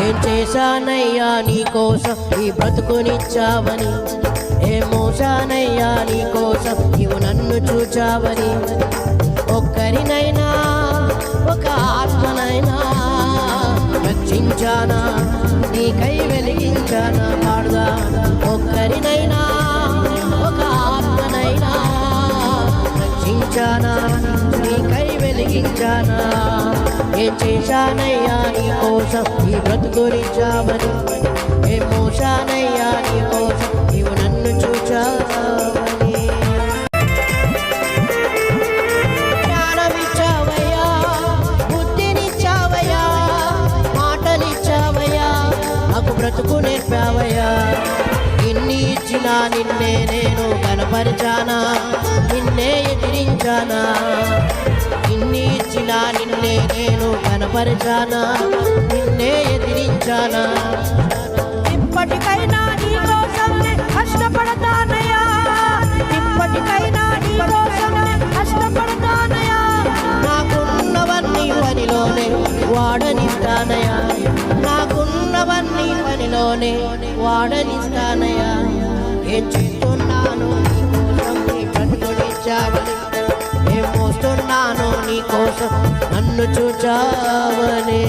ఏం చేశానయ్యా నీ కోసం ఈ బ్రతుకునిచ్చావని, ఏం మోసానయ్యా నీ కోసం నీవు నన్ను చూచావని. ఒక్కరినైనా ఒక ఆత్మనైనా రక్షించానా, నీకై వెలిగించానా పాడుదా. ఒక్కరినైనా ఒక ఆత్మనైనా రక్షించానా, నీకై వెలిగించానా. ఏం చేశానయ్యా నీ కోసం ఈ బ్రతుకునిచ్చావని, ఏం మోసానయ్యా నీ కోసం నీవు నన్ను చూచావని. జ్ఞానమిచ్చావయ్యా, బుద్ధినిచ్చావయ్యా, మాటలిచ్చావయ్యా, నాకు బ్రతుకు నేర్పావయ్యా. ఇన్ని ఇచ్చినా నిన్నే నేను కనపరిచానా, నిన్నే ఎదిరించానా. ఇన్ని ఇచ్చినా నిన్నే నేను కనపరిచానా, నిన్నే ఎదిరించానా. ఇప్పటికైనా నీ కోసం కష్టపడతానయ్యా, ఇప్పటికైనా నీ కోసం కష్టపడతానయ్యా. నాకున్నవన్నీ పనిలోనే వాడనిస్తానయ్యా, నాకున్నవన్నీ పనిలోనే వాడనిస్తానయ్యా. ఏం చేస్తున్నాను నీ కోసం నీ బ్రతుకునిచ్చావని, ఏం మోస్తున్నాను నీ కోసం నన్ను చూచావని.